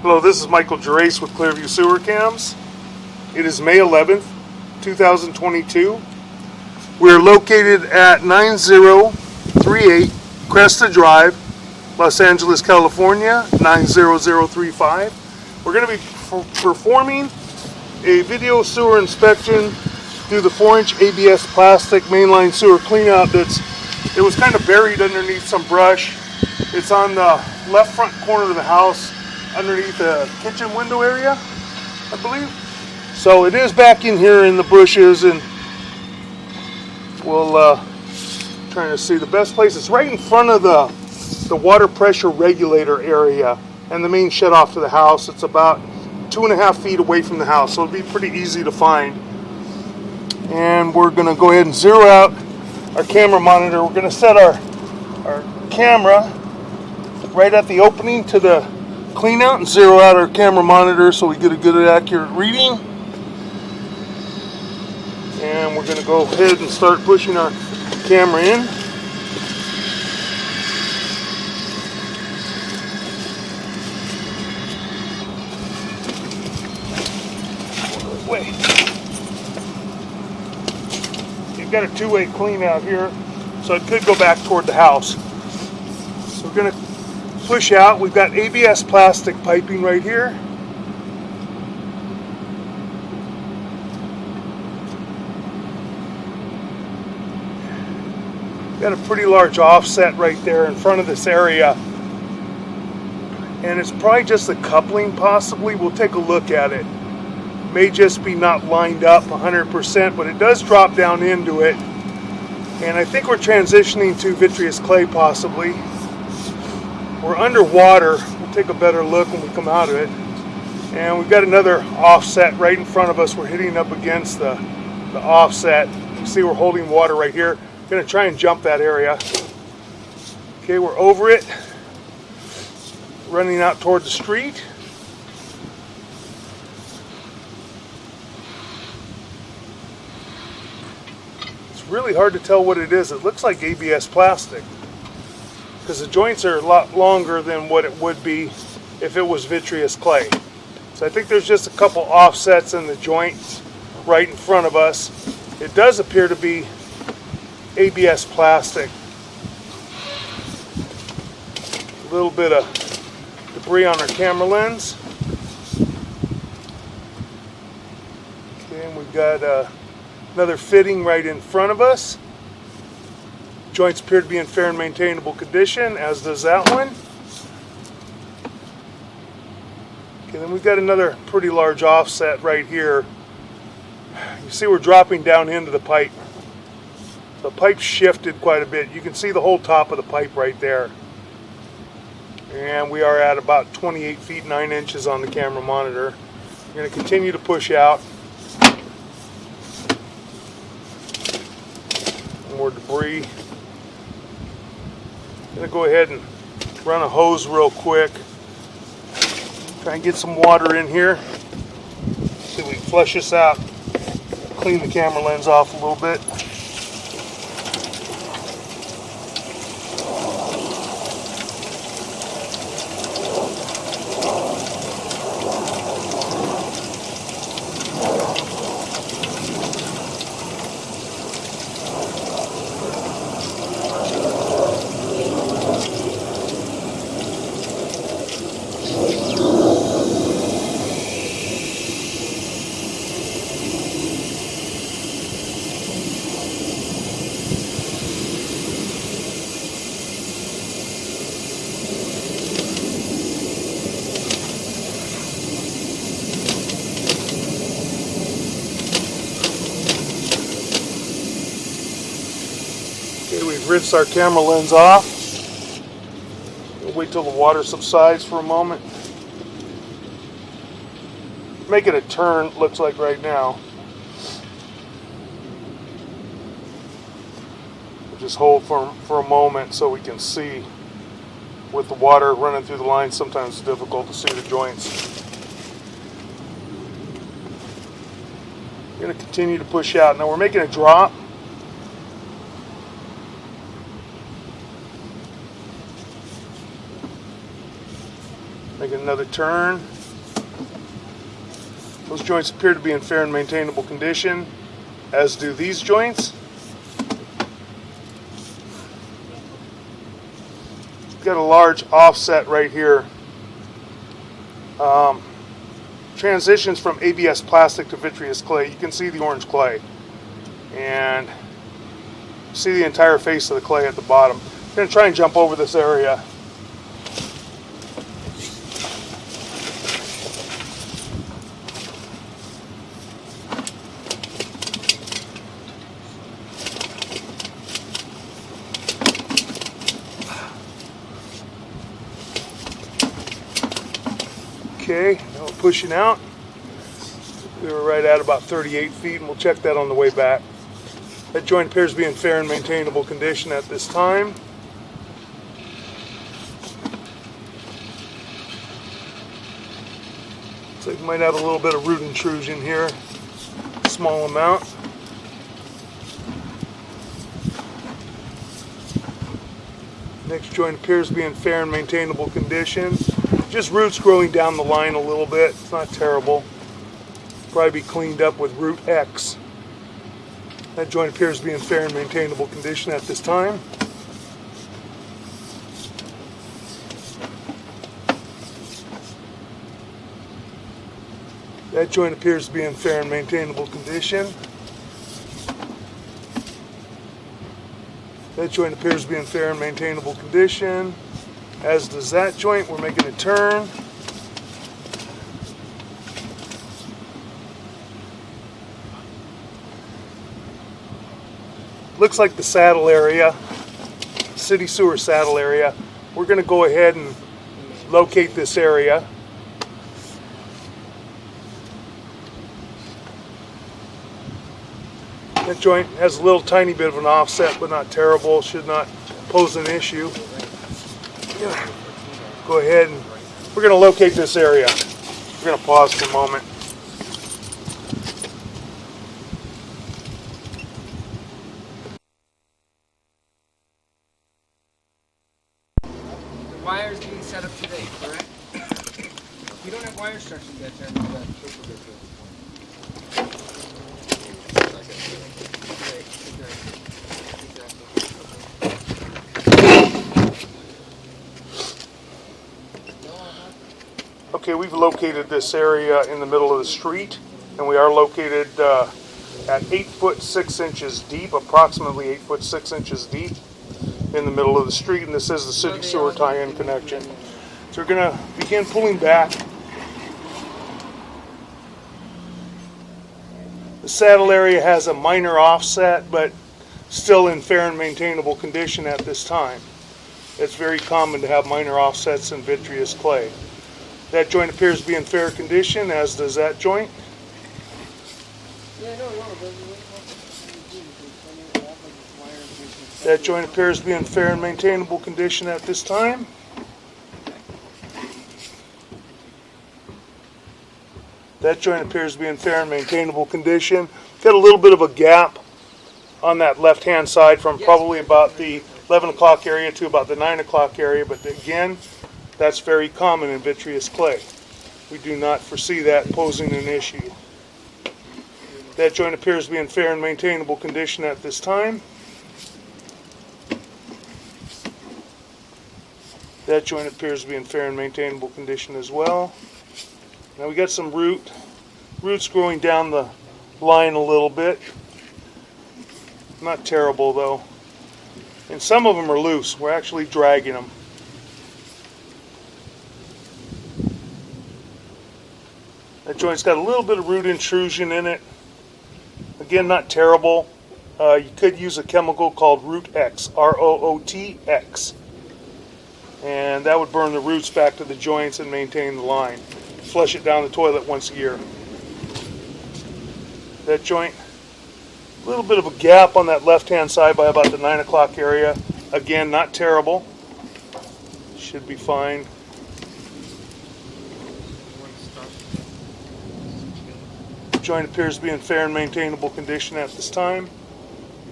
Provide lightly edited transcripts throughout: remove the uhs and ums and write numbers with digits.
Hello, this is Michael Gerace with Clearview Sewer Cams. It is May 11th, 2022. We're located at 9038 Cresta Drive, Los Angeles, California, 90035. We're going to be performing a video sewer inspection through the 4-inch ABS plastic mainline sewer cleanout. It was kind of buried underneath some brush. It's on the left front corner of the house, underneath the kitchen window area, I believe. So it is back in here in the bushes, and we'll trying to see the best place. It's right in front of the water pressure regulator area and the main shut off to the house. It's about 2.5 feet away from the house, so it'll be pretty easy to find. And we're going to go ahead and zero out our camera monitor. We're going to set our camera right at the opening to the clean out and zero out our camera monitor so we get a good accurate reading. And we're going to go ahead and start pushing our camera in. Wait. You've got a two-way clean out here, so it could go back toward the house. So we're going to push out. We've got ABS plastic piping right here. Got a pretty large offset right there in front of this area, and it's probably just the coupling possibly. We'll take a look at it. May just be not lined up 100%, but it does drop down into it, and I think we're transitioning to vitreous clay possibly. We're underwater. We'll take a better look when we come out of it. And we've got another offset right in front of us. We're hitting up against the offset. You see we're holding water right here. Going to try and jump that area. Okay, we're over it. Running out toward the street. It's really hard to tell what it is. It looks like ABS plastic, because the joints are a lot longer than what it would be if it was vitreous clay. So I think there's just a couple offsets in the joints right in front of us. It does appear to be ABS plastic. A little bit of debris on our camera lens. Okay, and we've got another fitting right in front of us. Joints appear to be in fair and maintainable condition, as does that one. Okay, then we've got another pretty large offset right here. You see we're dropping down into the pipe. The pipe shifted quite a bit. You can see the whole top of the pipe right there. And we are at about 28 feet 9 inches on the camera monitor. We're going to continue to push out. More debris. I'm going to go ahead and run a hose real quick. Try and get some water in here. See if we can flush this out. Clean the camera lens off a little bit. Okay, we've rinsed our camera lens off. We'll wait till the water subsides for a moment. Make it a turn, looks like right now. We'll just hold for a moment so we can see. With the water running through the line, sometimes it's difficult to see the joints. We're going to continue to push out. Now we're making a drop. Make another turn. Those joints appear to be in fair and maintainable condition, as do these joints. It's got a large offset right here. Transitions from ABS plastic to vitreous clay. You can see the orange clay. And see the entire face of the clay at the bottom. I'm going to try and jump over this area. Okay, now we're pushing out. We were right at about 38 feet, and we'll check that on the way back. That joint appears to be in fair and maintainable condition at this time. Looks like we might have a little bit of root intrusion here, small amount. Next joint appears to be in fair and maintainable condition. Just roots growing down the line a little bit. It's not terrible. Probably be cleaned up with root X. That joint appears to be in fair and maintainable condition at this time. That joint appears to be in fair and maintainable condition. That joint appears to be in fair and maintainable condition, as does that joint. We're making a turn. Looks like the saddle area, city sewer saddle area. We're going to go ahead and locate this area. That joint has a little tiny bit of an offset, but not terrible. Should not pose an issue. Go ahead and we're going to locate this area. We're going to pause for a moment. Wires being set up today, correct? You don't have wire instructions yet, Chairman. Okay, we've located this area in the middle of the street, and we are located at 8 foot 6 inches deep, approximately 8 foot 6 inches deep, in the middle of the street, and this is the city sewer tie-in connection. So we're going to begin pulling back. The saddle area has a minor offset, but still in fair and maintainable condition at this time. It's very common to have minor offsets in vitreous clay. That joint appears to be in fair condition, as does that joint. That joint appears to be in fair and maintainable condition at this time. That joint appears to be in fair and maintainable condition. Got a little bit of a gap on that left-hand side from probably about the 11 o'clock area to about the 9 o'clock area, but again, that's very common in vitreous clay. We do not foresee that posing an issue. That joint appears to be in fair and maintainable condition at this time. That joint appears to be in fair and maintainable condition as well. Now we got some roots growing down the line a little bit. Not terrible though. And some of them are loose. We're actually dragging them. That joint's got a little bit of root intrusion in it. Again, not terrible. You could use a chemical called Root X, R-O-O-T-X. And that would burn the roots back to the joints and maintain the line. Flush it down the toilet once a year. That joint, a little bit of a gap on that left-hand side by about the 9 o'clock area. Again, not terrible. Should be fine. The joint appears to be in fair and maintainable condition at this time.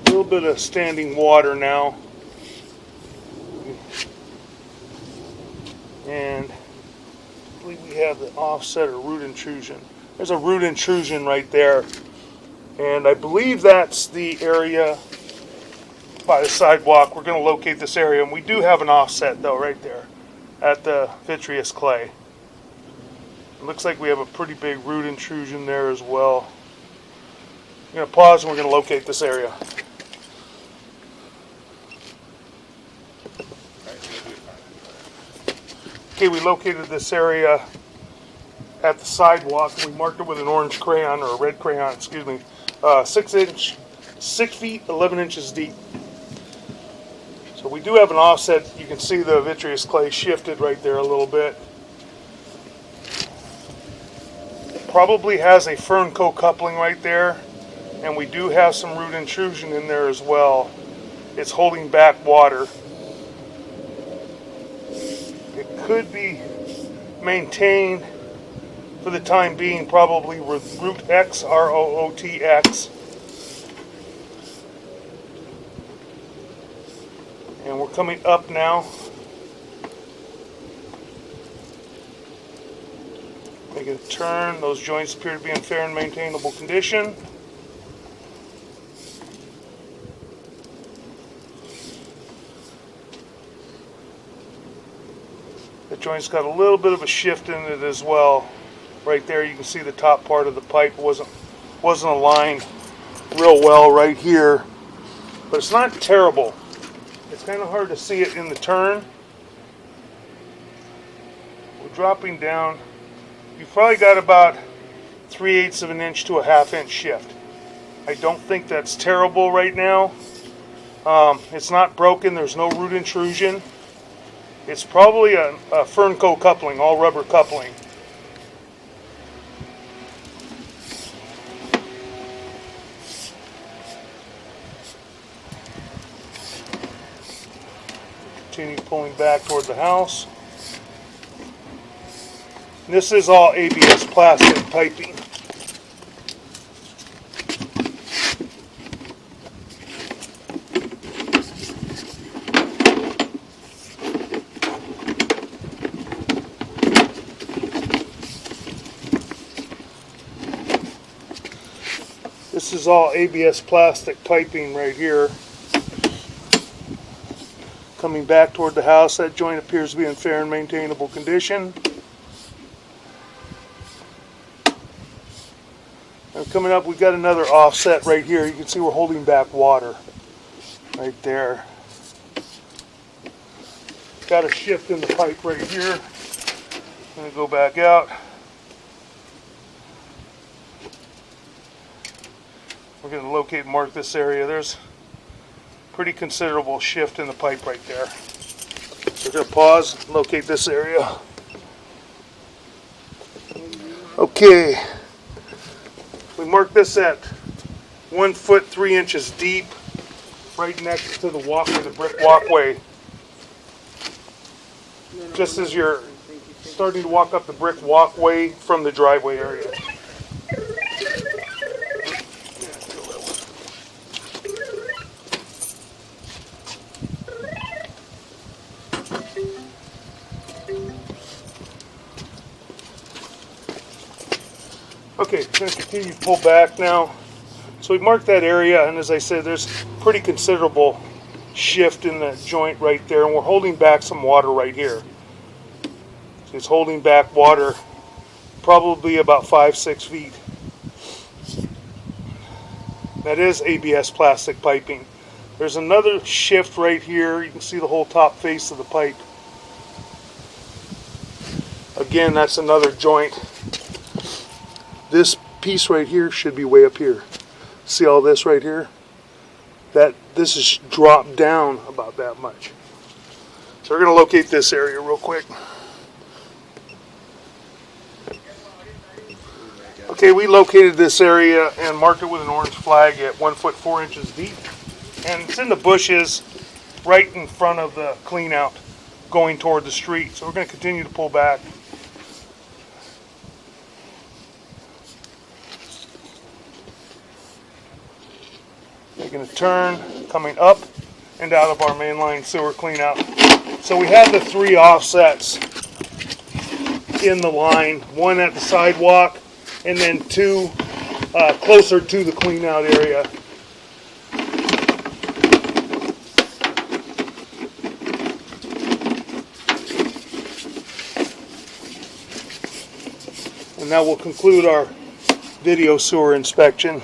A little bit of standing water now. And I believe we have the offset or root intrusion. there's a root intrusion right there. And I believe that's the area by the sidewalk. We're going to locate this area, and we do have an offset though right there at the vitreous clay. It looks like we have a pretty big root intrusion there as well. I'm going to pause and we're going to locate this area. Okay, we located this area at the sidewalk. We marked it with an orange crayon, or a red crayon, excuse me. 6 feet, 11 inches deep. So we do have an offset. You can see the vitreous clay shifted right there a little bit. Probably has a fern co-coupling right there, and we do have some root intrusion in there as well. It's holding back water. It could be maintained for the time being, probably with root X, R-O-O-T-X. And we're coming up now. Making a turn. Those joints appear to be in fair and maintainable condition. The joint's got a little bit of a shift in it as well. Right there you can see the top part of the pipe wasn't aligned real well right here. But it's not terrible. It's kind of hard to see it in the turn. We're dropping down. You've probably got about 3/8 of an inch to a 1/2 inch shift. I don't think that's terrible right now. It's not broken. There's no root intrusion. It's probably a fern co-coupling, all rubber coupling. Continue pulling back toward the house. This is all ABS plastic piping. This is all ABS plastic piping right here. Coming back toward the house, that joint appears to be in fair and maintainable condition. And coming up, we've got another offset right here. You can see we're holding back water right there. Got a shift in the pipe right here. I'm going to go back out. We're going to locate and mark this area. There's pretty considerable shift in the pipe right there. We're going to pause and locate this area. Okay. We marked this at 1 foot 3 inches deep, right next to the walkway, the brick walkway. Just as you're starting to walk up the brick walkway from the driveway area. Okay, I'm going to continue to pull back now. So we marked that area, and as I said, there's pretty considerable shift in the joint right there, and we're holding back some water right here. So it's holding back water probably about 5-6 feet. That is ABS plastic piping. There's another shift right here. You can see the whole top face of the pipe. Again, that's another joint. This piece right here should be way up here. See all this right here? This is dropped down about that much. So we're going to locate this area real quick. Okay, we located this area and marked it with an orange flag at 1 foot 4 inches deep. And it's in the bushes right in front of the clean out going toward the street. So we're going to continue to pull back. Making a turn, coming up and out of our mainline sewer clean out. So we have the 3 offsets in the line. One at the sidewalk, and then 2 closer to the clean out area. And that will conclude our video sewer inspection.